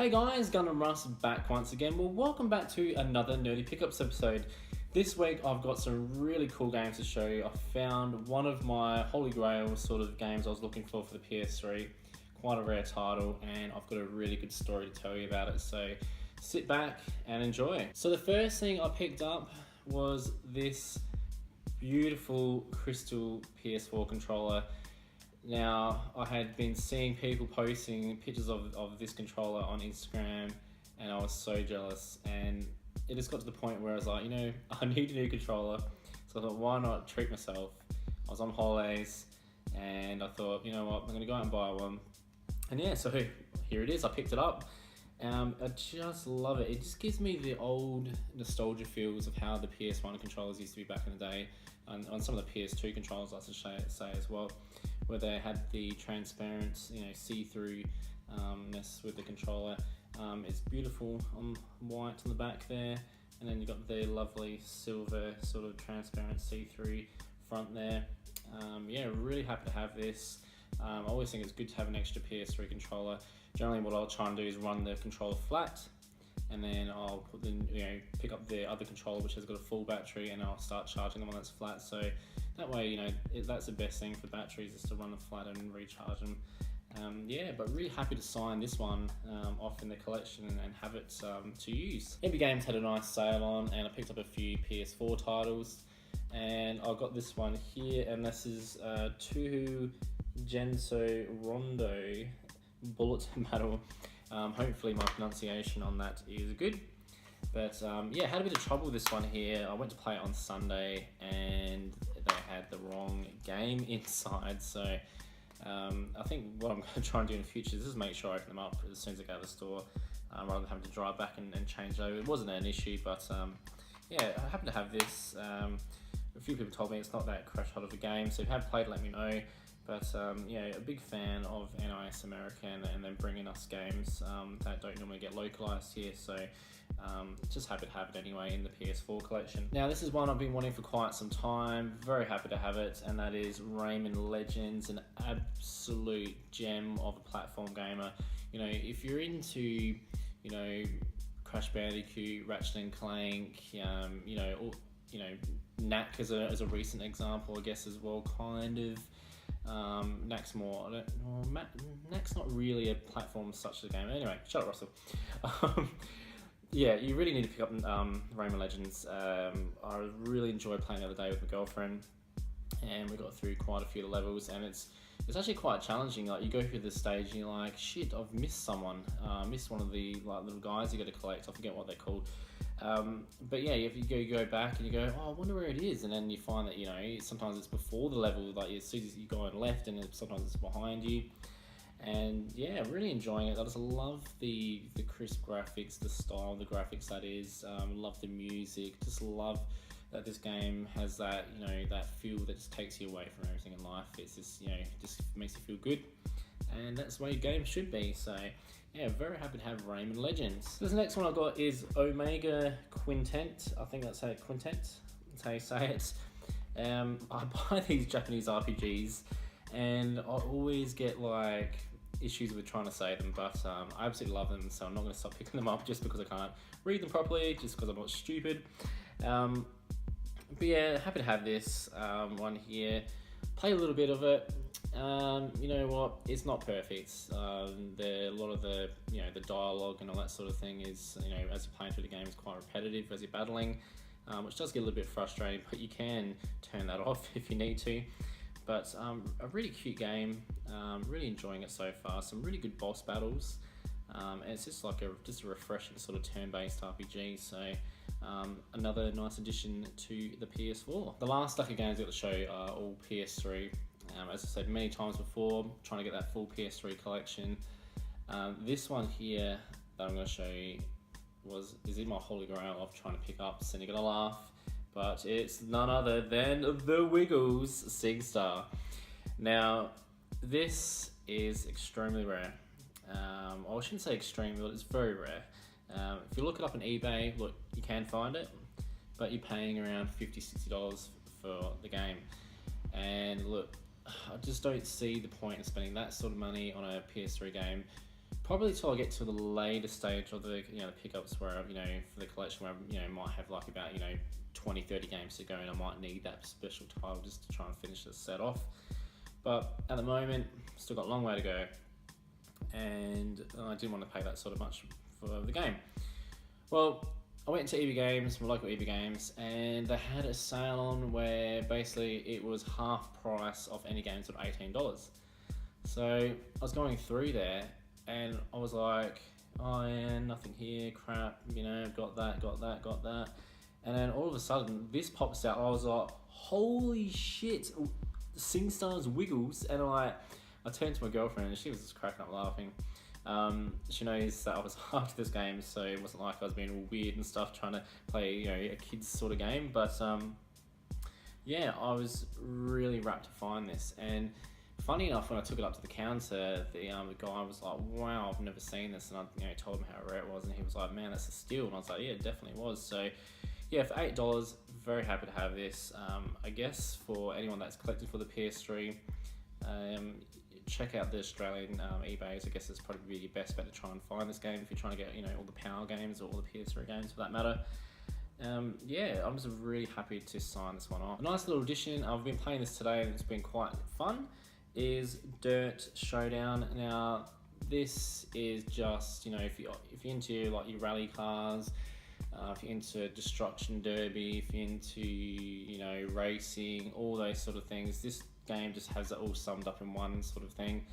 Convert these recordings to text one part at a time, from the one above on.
Hey guys, Gun and Rust back once again. Well, welcome back to another Nerdy Pickups episode. This week I've got some really cool games to show you. I found one of my holy grail sort of games I was looking for the PS3. Quite a rare title, and I've got a really good story to tell you about it. So sit back and enjoy. So the first thing I picked up was this beautiful crystal PS4 controller. Now, I had been seeing people posting pictures of this controller on Instagram, and I was so jealous, and it just got to the point where I was like, I need a new controller, so I thought, why not treat myself? I was on holidays, and I thought, you know what, I'm going to go out and buy one, and yeah, so here it is. I picked it up. I just love it. It just gives me the old nostalgia feels of how the PS1 controllers used to be back in the day, and on some of the PS2 controllers, I should say as well, where they had the transparent, see-through-ness with the controller. It's beautiful on white on the back there, and then you've got the lovely silver sort of transparent see-through front there. Really happy to have this. I always think it's good to have an extra PS3 controller. Generally what I'll try and do is run the controller flat, and then I'll pick up the other controller which has got a full battery, and I'll start charging the one that's flat. So that way, that's the best thing for batteries, is to run them flat and recharge them. But really happy to sign this one off in the collection and have it to use. Epic Games had a nice sale on, and I picked up a few PS4 titles, and I got this one here, and this is Tuhu Genso Rondo Bullet Battle. Hopefully my pronunciation on that is good. But had a bit of trouble with this one here. I went to play it on Sunday, and they had the wrong game inside. So I think what I'm going to try and do in the future is just make sure I open them up as soon as I get out of the store, rather than having to drive back and change over. It wasn't an issue, but I happen to have this. A few people told me it's not that crash hot of a game, so if you have played, let me know. But a big fan of NIS American and then bringing us games that don't normally get localized here. So just happy to have it anyway in the PS4 collection. Now, this is one I've been wanting for quite some time. Very happy to have it, and that is Rayman Legends, an absolute gem of a platform gamer. If you're into Crash Bandicoot, Ratchet and Clank, Knack as a recent example, I guess, as well, kind of. Knack's more. Knack's not really a platform such as a game. Anyway, shut up, Russell. You really need to pick up Rayman Legends. I really enjoyed playing the other day with my girlfriend, and we got through quite a few of the levels, and it's actually quite challenging. Like, you go through this stage and you're like, shit, I've missed someone. Missed one of the little guys you got to collect. I forget what they're called. If you go back and you go, I wonder where it is, and then you find that sometimes it's before the level, like as soon as you go on left, and sometimes it's behind you. And really enjoying it. I just love the crisp graphics, the style of the graphics, that is. Love the music. Just love that this game has that that feel that just takes you away from everything in life. It's just just makes you feel good, and that's the way games should be. So very happy to have Rayman Legends. The next one I got is Omega Quintet. I think that's how Quintet. That's how you say it. I buy these Japanese RPGs, and I always get issues with trying to say them, but I absolutely love them, so I'm not going to stop picking them up just because I can't read them properly, just because I'm not stupid. Happy to have this one here. Play a little bit of it. You know what? It's not perfect. A lot of the the dialogue and all that sort of thing is as you're playing through the game is quite repetitive as you're battling, which does get a little bit frustrating. But you can turn that off if you need to. But a really cute game. Really enjoying it so far. Some really good boss battles. And it's just a refreshing sort of turn-based RPG. So another nice addition to the PS4. The last stack of games I've got to show are all PS3. As I said many times before, trying to get that full PS3 collection. This one here that I'm going to show you is in my holy grail of trying to pick up, and you're going to laugh, but it's none other than the Wiggles SingStar. Now, this is extremely rare. I shouldn't say extreme, but it's very rare. If you look it up on eBay, look, you can find it, but you're paying around $50-$60 for the game. And look, I just don't see the point in spending that sort of money on a PS3 game probably till I get to the later stage of the the pickups where for the collection where might have like about 20-30 games to go, and I might need that special title just to try and finish the set off. But at the moment, still got a long way to go, and I didn't want to pay that sort of much for the game. Well, I went to EB Games, my local EB Games, and they had a sale on where basically it was half price of any games of $18. So I was going through there, and I was like, oh yeah, nothing here, crap, got that. And then all of a sudden, this pops out. I was like, holy shit, SingStar's Wiggles. And I turned to my girlfriend, and she was just cracking up laughing. She knows that I was after this game, so it wasn't like I was being all weird and stuff trying to play a kid's sort of game. But yeah, I was really rapt to find this. And funny enough, when I took it up to the counter, the guy was like, wow, I've never seen this. And I told him how rare it was, and he was like, man, that's a steal. And I was like, yeah, it definitely was. So yeah, for $8, very happy to have this. I guess for anyone that's collected for the PS3, check out the Australian eBays. I guess it's probably your best bet to try and find this game if you're trying to get all the Power games or all the PS3 games for that matter. Yeah, I'm just really happy to sign this one off. A nice little addition. I've been playing this today, and it's been quite fun. Is Dirt Showdown. Now, this is just if you're into like your rally cars. If you're into Destruction Derby, if you're into, racing, all those sort of things, this game just has it all summed up in one sort of thing.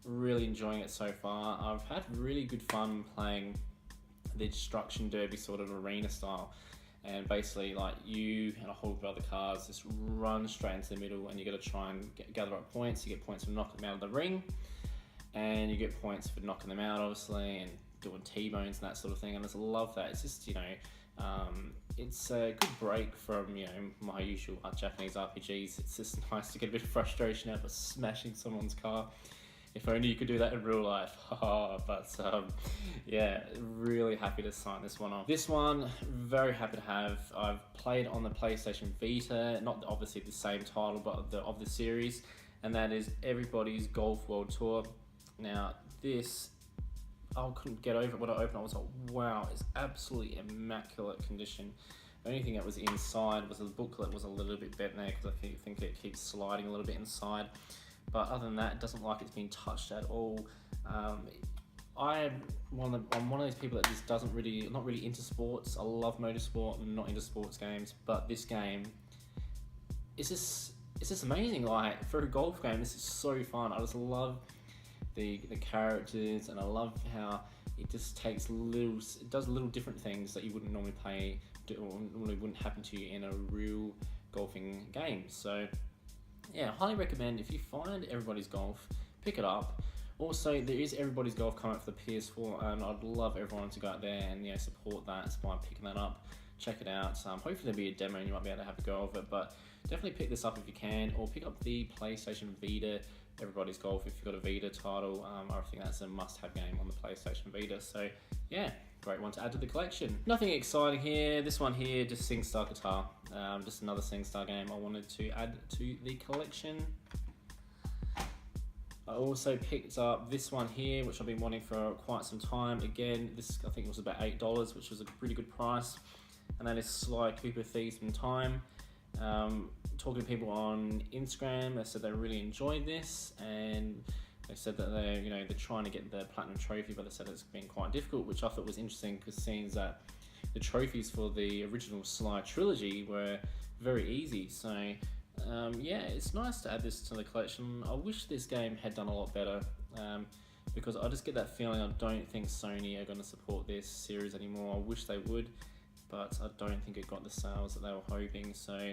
Really enjoying it so far. I've had really good fun playing the Destruction Derby sort of arena style. And basically, like, you and a whole bunch of other cars just run straight into the middle, and you got to try and gather up points. You get points for knocking them out of the ring, and you get points for knocking them out, obviously, and doing T-bones and that sort of thing. And I just love that. It's just it's a good break from my usual Japanese RPGs. It's just nice to get a bit of frustration out of smashing someone's car. If only you could do that in real life. But yeah, really happy to sign this one off. This one, very happy to have. I've played on the PlayStation Vita, not obviously the same title, but of the series, and that is Everybody's Golf World Tour. Now, this, I couldn't get over it when I opened it. I was like, wow, it's absolutely immaculate condition. The only thing that was inside was the booklet was a little bit bent there, because I think it keeps sliding a little bit inside. But other than that, it doesn't like it's been touched at all. I'm one of those people that just not really into sports. I love motorsport. I'm not into sports games, but this game, it's just amazing. Like, for a golf game, this is so fun. I just love the characters, and I love how it just takes it does little different things that you wouldn't normally play, or normally wouldn't happen to you in a real golfing game. So yeah, highly recommend. If you find Everybody's Golf, pick it up. Also, there is Everybody's Golf coming up for the PS4, and I'd love everyone to go out there and support that. That's why I'm picking that up. Check it out. Hopefully there'll be a demo and you might be able to have a go of it, but definitely pick this up if you can, or pick up the PlayStation Vita Everybody's Golf if you've got a Vita title. I think that's a must-have game on the PlayStation Vita. So yeah, great one to add to the collection. Nothing exciting here. This one here, just SingStar Guitar. Just another SingStar game I wanted to add to the collection. I also picked up this one here, which I've been wanting for quite some time. Again, this I think was about $8, which was a pretty good price. And that is Sly Cooper Thieves in Time. Talking to people on Instagram, they said they really enjoyed this, and they said that they're trying to get the platinum trophy, but they said it's been quite difficult, which I thought was interesting, because seeing that the trophies for the original Sly trilogy were very easy. So yeah, it's nice to add this to the collection. I wish this game had done a lot better, because I just get that feeling I don't think Sony are going to support this series anymore. I wish they would, but I don't think it got the sales that they were hoping. So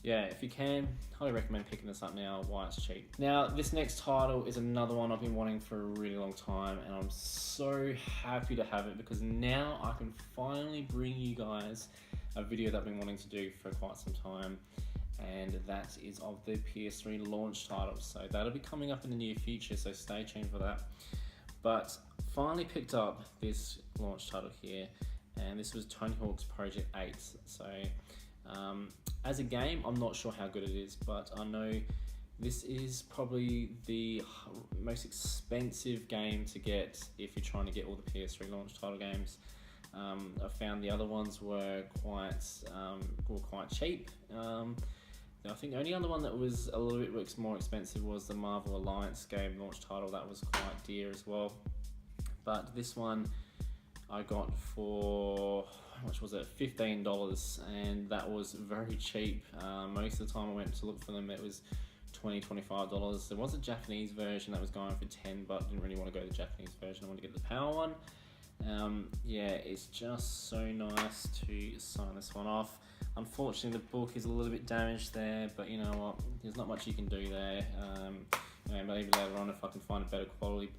yeah, if you can, highly recommend picking this up now while it's cheap. Now, this next title is another one I've been wanting for a really long time, and I'm so happy to have it, because now I can finally bring you guys a video that I've been wanting to do for quite some time, and that is of the PS3 launch titles. So that'll be coming up in the near future, so stay tuned for that. But finally picked up this launch title here, and this was Tony Hawk's Project 8. So as a game, I'm not sure how good it is, but I know This is probably the most expensive game to get if you're trying to get all the PS3 launch title games. I found the other ones were quite cheap. I think the only other one that was a little bit more expensive was the Marvel Alliance game launch title. That was quite dear as well. But this one I got for, how much was it? $15, and that was very cheap. Most of the time I went to look for them, it was $20, $25. There was a Japanese version that was going for $10, but I didn't really want to go the Japanese version. I wanted to get the power one. Yeah, it's just so nice to sign this one off. Unfortunately, the book is a little bit damaged there, but you know what? There's not much you can do there. Maybe later on, if I can find a better quality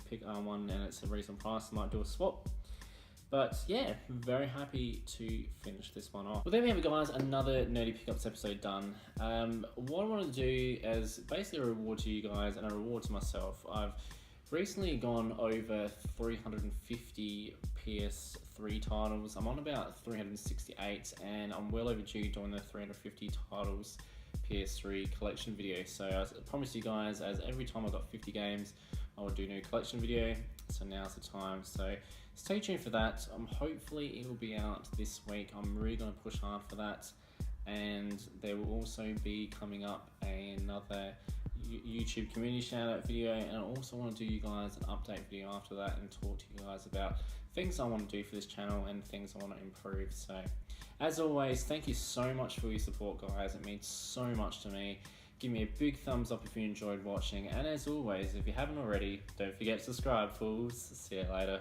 one and it's a reasonable price, I might do a swap. But yeah, very happy to finish this one off. Well, there we have it, guys. Another Nerdy Pickups episode done. What I want to do as basically a reward to you guys and a reward to myself. I've recently gone over 350 PS3 titles. I'm on about 368, and I'm well overdue doing the 350 titles PS3 collection video. So I promised you guys, as every time I got 50 games, I would do a new collection video. So now's the time. So stay tuned for that. Hopefully it will be out this week. I'm really going to push hard for that. And there will also be coming up another YouTube community shout out video, and I also want to do you guys an update video after that and talk to you guys about things I want to do for this channel and things I want to improve. So as always, thank you so much for your support, guys. It means so much to me. Give me a big thumbs up if you enjoyed watching, and as always, if you haven't already, don't forget to subscribe, fools. See you later.